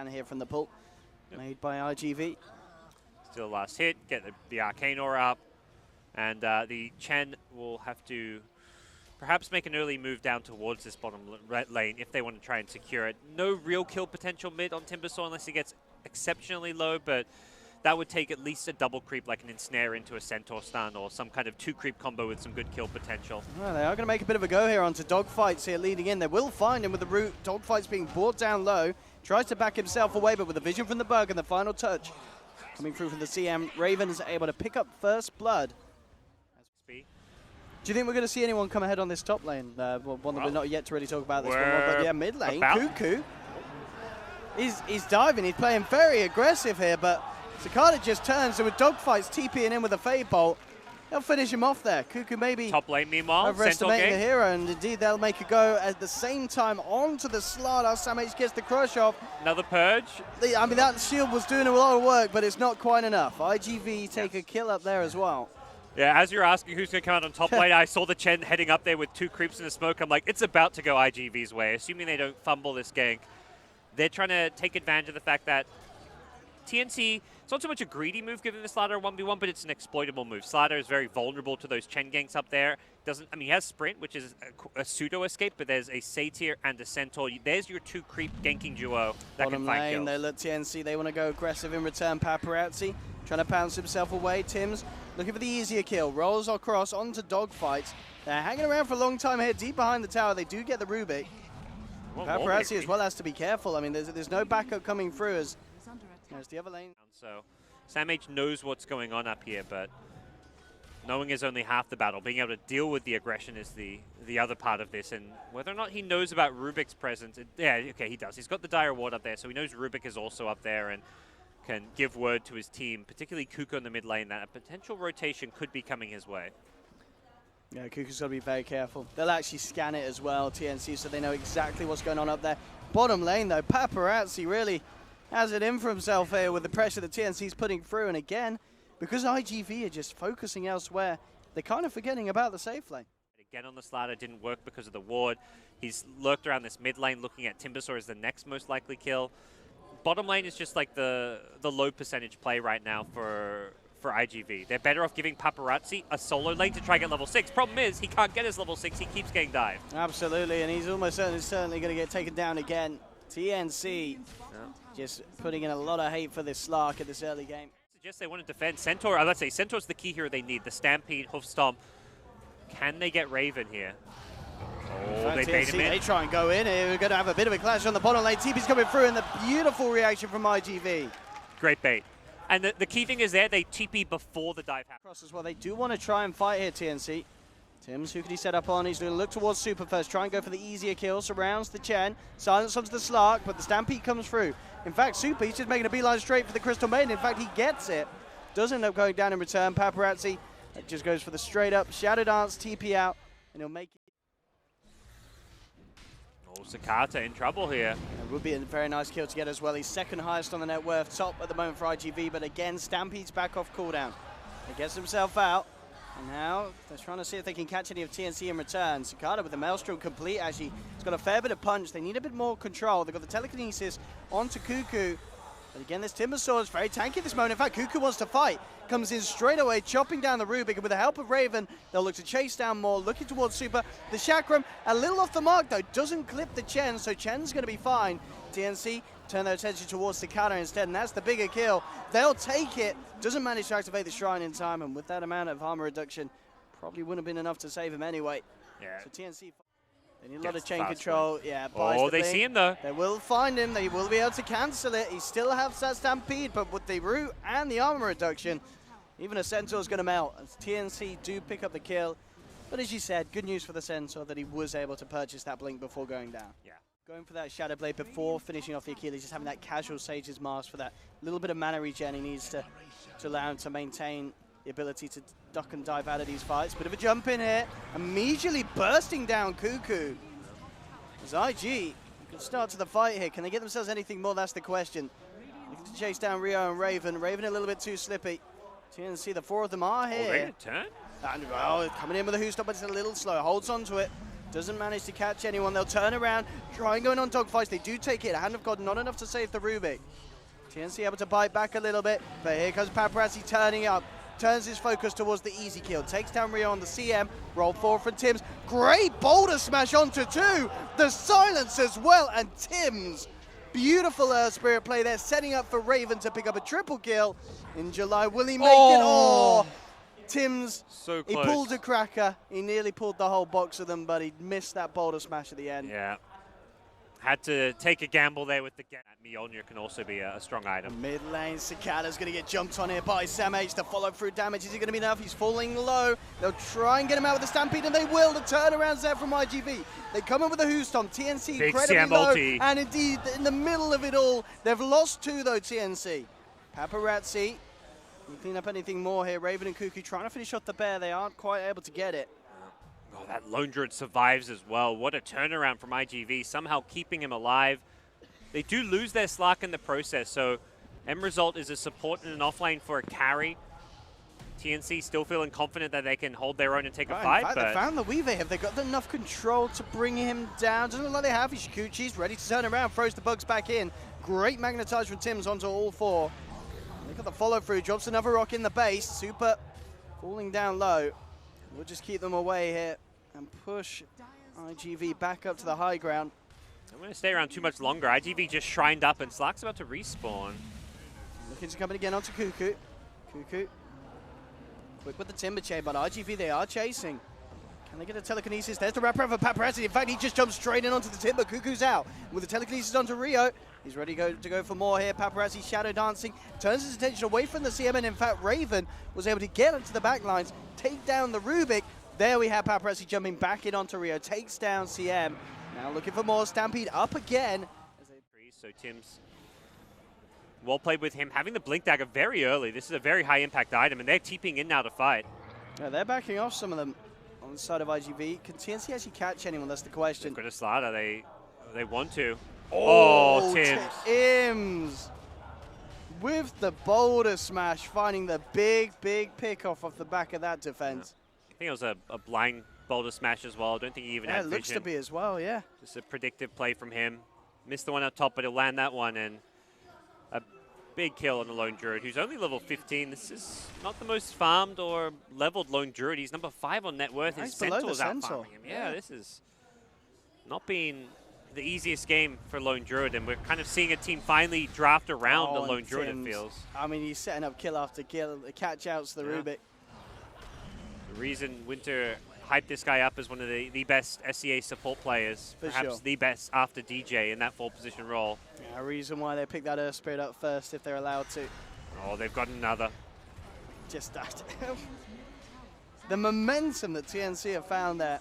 scan here from the pull made by ig.V. Still last hit, get the Arcane Aura up, and the Chen will have to perhaps make an early move down towards this bottom lane if they want to try and secure it. No real kill potential mid on Timbersaw unless he gets exceptionally low, but that would take at least a double creep like an Ensnare into a Centaur stun or some kind of 2-creep combo with some good kill potential. Well, they are going to make a bit of a go here onto Dogfights here leading in. They will find him with the root. Dogfights being brought down low. Tries to back himself away, but with the vision from the bug and the final touch coming through from the CM, Raven is able to pick up first blood. Do you think we're going to see anyone come ahead on this top lane? One that we're not yet to really talk about this one, but yeah, mid lane, Cuckoo. He's diving, he's playing very aggressive here, but Cicada just turns, and with Dogfights TPing in with a Fade Bolt, they'll finish him off there. Cuckoo maybe top lane, meanwhile, overestimating the hero, and indeed they'll make a go at the same time onto the Slardar. Sam-H gets the crush off. Another purge. I mean, that shield was doing a lot of work, but it's not quite enough. ig.V take a kill up there as well. Yeah, as you're asking who's going to come out on top lane, I saw the Chen heading up there with 2 creeps in the smoke. I'm like, it's about to go ig.V's way, assuming they don't fumble this gank. They're trying to take advantage of the fact that TNC, it's not so much a greedy move given the Slardar 1v1, but it's an exploitable move. Slardar is very vulnerable to those Chen ganks up there. He has Sprint, which is a pseudo-escape, but there's a Satyr and a Centaur. There's your 2-creep ganking duo that can find kills. They let TNC, they want to go aggressive in return. Paparazzi trying to pounce himself away. Tim's looking for the easier kill. Rolls across onto Dogfights. They're hanging around for a long time here, deep behind the tower. They do get the Rubik. Paparazzi as well has to be careful. I mean, there's no backup coming through as there's the other lane. So Sam-H knows what's going on up here, but knowing is only half the battle. Being able to deal with the aggression is the other part of this, and whether or not he knows about Rubik's presence, yeah, okay, he does. He's got the Dire Ward up there, so he knows Rubik is also up there and can give word to his team, particularly Kuko in the mid lane, that a potential rotation could be coming his way. Yeah, Kuko's got to be very careful. They'll actually scan it as well, TNC, so they know exactly what's going on up there. Bottom lane, though, Paparazzi really has it in for himself here with the pressure that TNC's putting through. And again, because ig.V are just focusing elsewhere, they're kind of forgetting about the safe lane. Again on the Slardar, didn't work because of the ward. He's lurked around this mid lane looking at Timbersaw as the next most likely kill. Bottom lane is just like the low percentage play right now for ig.V. They're better off giving Paparazzi a solo lane to try and get level 6. Problem is, he can't get his level 6. He keeps getting dived. Absolutely, and he's almost certainly going to get taken down again. TNC just putting in a lot of hate for this Slark at this early game. Suggest they want to defend Centaur. Let's say Centaur's the key hero they need. The Stampede, Hoof Stomp. Can they get Raven here? Oh, they bait him in. They try and go in. We're going to have a bit of a clash on the bottom lane. TP's coming through, and the beautiful reaction from ig.V. Great bait. And the key thing is there, they TP before the dive happens. Cross as well. They do want to try and fight here, TNC. Tim's, who could he set up on? He's going to look towards Super first, try and go for the easier kill. Surrounds the Chen. Silence onto the Slark, but the Stampede comes through. In fact, Super, he's just making a beeline straight for the Crystal Maiden. In fact, he gets it. Doesn't end up going down in return. Paparazzi just goes for the straight up Shadow Dance, TP out, and he'll make it. Oh, Cicada in trouble here. It would be a very nice kill to get as well. He's second highest on the net worth, top at the moment for ig.V, but again, Stampede's back off cooldown. He gets himself out, and now they're trying to see if they can catch any of TNC in return. Cicada with the Maelstrom complete, actually. He's got a fair bit of punch. They need a bit more control. They've got the telekinesis onto Cuckoo. But again, this Timbersaw is very tanky at this moment. In fact, Cuckoo wants to fight. Comes in straight away, chopping down the Rubik. And with the help of Raven, they'll look to chase down more, looking towards Super. The Chakram, a little off the mark, though. Doesn't clip the Chen, so Chen's going to be fine. TNC turn their attention towards Cicada instead, and that's the bigger kill. They'll take it. Doesn't manage to activate the Shrine in time, and with that amount of armor reduction, probably wouldn't have been enough to save him anyway. Yeah. So TNC... They need a lot of chain control. Yeah, oh, they see him though. They will find him. They will be able to cancel it. He still has that Stampede, but with the root and the armor reduction, even a Centaur is going to melt. As TNC do pick up the kill. But as you said, good news for the Centaur that he was able to purchase that blink before going down. Yeah. Going for that Shadow Blade before finishing off the Achilles, just having that casual Sage's Mask for that little bit of mana regen he needs to allow him to maintain the ability to duck and dive out of these fights. Bit of a jump in here, immediately bursting down Cuckoo. As IG can start to the fight here. Can they get themselves anything more? That's the question. Looking to chase down Rio and Raven. Raven a little bit too slippy. TNC, the four of them are here. Oh, they turn? And, oh, coming in with a Who Stop, but it's a little slow. Holds onto it. Doesn't manage to catch anyone. They'll turn around, try and go in on dogfights. They do take it. Hand of God, not enough to save the Rubik. TNC able to bite back a little bit, but here comes Paparazzi turning up. Turns his focus towards the easy kill. Takes down Rio on the CM. Roll forward from Tims. Great boulder smash onto 2. The silence as well, and Tims. Beautiful Spirit play there, setting up for Raven to pick up a triple kill in July. Will he make it? Oh! Tims, so close. He pulled a cracker. He nearly pulled the whole box of them, but he missed that boulder smash at the end. Yeah. Had to take a gamble there with the get. Mjolnir can also be a strong item. Mid lane, Cicada's going to get jumped on here by Sam H. The follow through damage, is he going to be enough? He's falling low. They'll try and get him out with the Stampede, and they will. The turnaround's there from ig.V. They come in with a Hoostomp. TNC Big incredibly CM low, ulti. and indeed, in the middle of it all, they've lost 2 though, TNC. Paparazzi, can you clean up anything more here? Raven and Cuckoo trying to finish off the bear. They aren't quite able to get it. Oh, that Lone Druid survives as well. What a turnaround from ig.V, somehow keeping him alive. They do lose their Slark in the process, so end result is a support in an offlane for a carry. TNC still feeling confident that they can hold their own and take a fight. In fact, but they found the Weaver. Have they got enough control to bring him down? Doesn't look like they have. Ishikuchi's ready to turn around, throws the bugs back in. Great magnetize from Tims onto all 4. Look at the follow through, drops another rock in the base. Super falling down low. We'll just keep them away here and push ig.V back up to the high ground. I'm going to stay around too much longer. ig.V just shrined up, and Slark's about to respawn. Looking to come in again onto Cuckoo. Cuckoo. Quick with the Timber Chain, but ig.V, they are chasing. Can they get a telekinesis? There's the wrapper for Paparazzi. In fact, he just jumps straight in onto the Timber. Cuckoo's out. With the telekinesis onto Rio. He's ready to go for more here. Paparazzi shadow dancing. Turns his attention away from the CM, and in fact, Raven was able to get into the back lines, take down the Rubik. There we have Paparazzi jumping back in onto Rio. Takes down CM. Now looking for more. Stampede up again. So Tims, well played with him. Having the Blink Dagger very early. This is a very high impact item, and they're TPing in now to fight. Yeah, they're backing off some of them on the side of ig.V. Can TNC actually catch anyone? That's the question. They've got a Slaughter. They want to. Oh, Tims. Tims with the boulder smash, finding the big pick off the back of that defense. I think it was a blind boulder smash as well. I don't think he even had it looks vision. to be as well, yeah. Just a predictive play from him. Missed the one up top, but he'll land that one, and a big kill on the Lone Druid, who's only level 15. This is not the most farmed or leveled Lone Druid. He's number 5 on net worth. His Centaur's out farming him. Yeah, this is not been the easiest game for Lone Druid, and we're kind of seeing a team finally draft around the Lone Druid, it feels. I mean, he's setting up kill after kill, the catch outs, the Rubik. The reason Winter hyped this guy up as one of the best SCA support players, perhaps the best after DJ in that 4-position role. Yeah, a reason why they picked that Earth Spirit up first if they're allowed to. Oh, they've got another. Just that. The momentum that TNC have found there,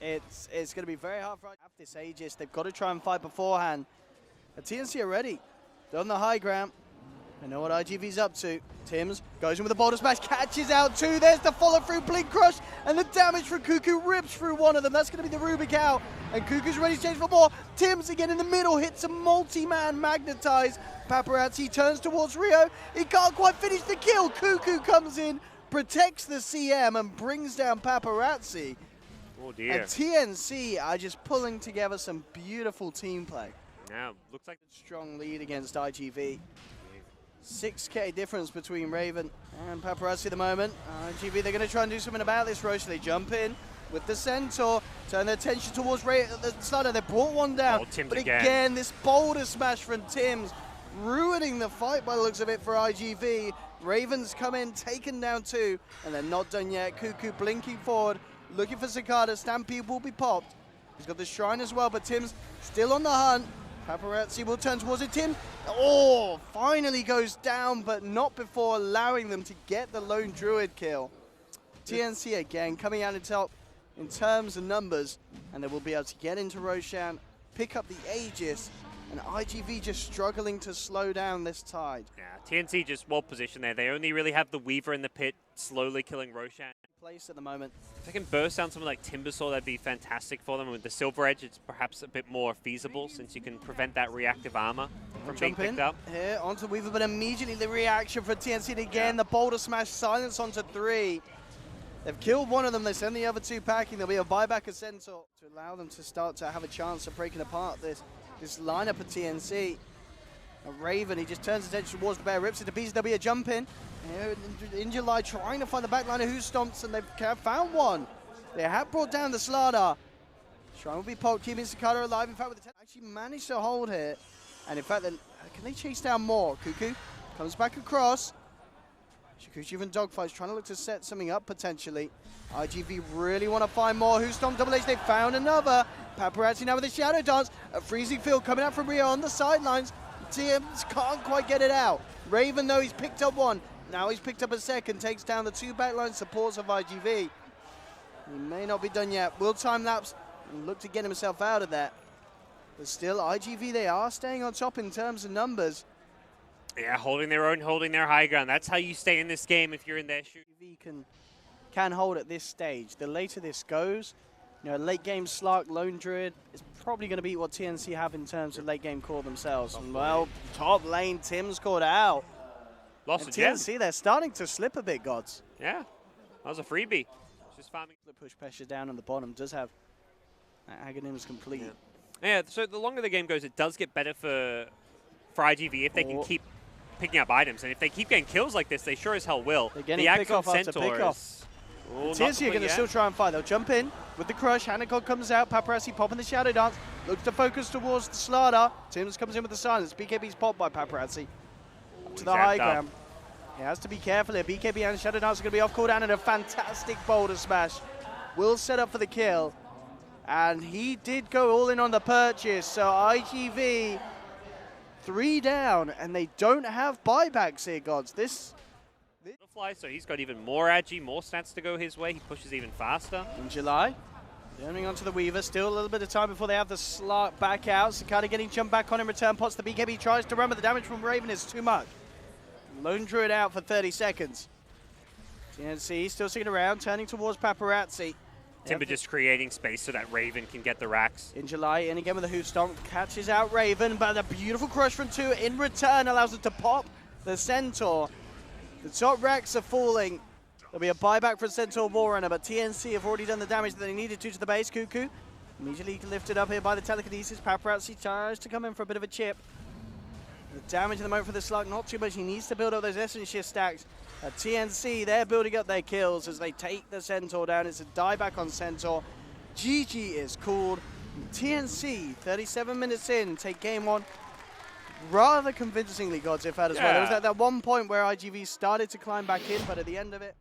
it's going to be very hard for us to have this Aegis. They've got to try and fight beforehand. The TNC are ready. They're on the high ground. They know what ig.V's up to. Tims goes in with a boulder smash, catches out 2. There's the follow through, Blink Crush, and the damage from Cuckoo rips through one of them. That's going to be the Rubik out, and Cuckoo's ready to change for more. Tims again in the middle, hits a multi-man magnetize. Paparazzi turns towards Rio. He can't quite finish the kill. Cuckoo comes in, protects the CM, and brings down Paparazzi. Oh dear. And TNC are just pulling together some beautiful team play. Yeah, looks like a strong lead against ig.V. 6K difference between Raven and Paparazzi at the moment. ig.V, they're going to try and do something about this, Roche. They jump in with the Centaur, turn their attention towards the Slaughter. They brought one down, but again, this boulder smash from Tims, ruining the fight by the looks of it for ig.V. Ravens come in, taken down 2, and they're not done yet. Cuckoo blinking forward, looking for Cicada. Stampede will be popped. He's got the Shrine as well, but Tims still on the hunt. Paparazzi will turn towards it. Tim, finally goes down, but not before allowing them to get the Lone Druid kill. TNC again coming out on top in terms of numbers, and they will be able to get into Roshan, pick up the Aegis, and ig.V just struggling to slow down this tide. Yeah, TNC just well positioned there. They only really have the Weaver in the pit, slowly killing Roshan. Place at the moment. If they can burst down something like Timbersaw, that'd be fantastic for them. With the Silver Edge, it's perhaps a bit more feasible since you can prevent that reactive armor from being picked up. Here onto Weaver, but immediately the reaction for TNC again. The boulder smash, silence onto 3. They've killed one of them, they send the other two packing. There'll be a buyback of Centaur to allow them to start to have a chance of breaking apart this lineup of TNC. Raven, he just turns his attention towards the bear, rips it to pieces. There'll be a jump in. In July, trying to find the backliner who stomps, and they've found one. They have brought down the Slaughter. Shrine will be poked, keeping Cicada alive. In fact, with the actually managed to hold here. And in fact, can they chase down more? Cuckoo comes back across. Shikuchi even dogfights, trying to look to set something up potentially. ig.V really want to find more. Who stomped Double H? They found another. Paparazzi now with a shadow dance. A freezing field coming out from Rio on the sidelines. TMs can't quite get it out. Raven, though, he's picked up one. Now he's picked up a second, takes down the two backline supports of ig.V. He may not be done yet. Will time lapse and look to get himself out of that. But still, ig.V, they are staying on top in terms of numbers. Yeah, holding their own, holding their high ground. That's how you stay in this game if you're in their shoe. ig.V can hold at this stage. The later this goes, you know, late game Slark, Lone Druid is probably going to beat what TNC have in terms of late game core themselves. And well, top lane, Tim's caught out. Lost and a gem. TNC, they're starting to slip a bit, Gods. Yeah, that was a freebie. Just farming. The push pressure down on the bottom does have Aghanim's complete. Yeah, so the longer the game goes, it does get better for ig.V if they can keep picking up items. And if they keep getting kills like this, they sure as hell will. They're getting the pick off after pick off. TNC are going to still try and fight. They'll jump in with the crush. Hanacog comes out. Paparazzi popping the shadow dance. Looks to focus towards the Slaughter. Tim's comes in with the silence. BKB's popped by Paparazzi. Up to the high ground. He has to be careful here. BKB and shadow dance are going to be off cooldown, and a fantastic boulder smash will set up for the kill. And he did go all in on the purchase. So ig.V 3 down, and they don't have buybacks here, Gods. Butterfly, so he's got even more agi, more stats to go his way. He pushes even faster. In July, turning onto the Weaver. Still a little bit of time before they have the Slark back out. Cicada getting jumped back on in return. Pots the BKB, tries to run, but the damage from Raven is too much. Lone Druid out for 30 seconds. TNC still sticking around, turning towards Paparazzi. Timber just creating space so that Raven can get the racks. In July, in again with a hoof stomp, catches out Raven, but a beautiful crush from 2 in return allows it to pop the Centaur. The top racks are falling. There'll be a buyback for Centaur Warrunner, but TNC have already done the damage that they needed to the base. Cuckoo immediately lifted up here by the telekinesis. Paparazzi tries to come in for a bit of a chip. The damage at the moment for the Slug, not too much. He needs to build up those essence shift stacks. At TNC, they're building up their kills as they take the Centaur down. It's a dieback on Centaur. GG is called. TNC, 37 minutes in, take game 1. Rather convincingly, Gods, if that as well. There was that one point where ig.V started to climb back in, but at the end of it,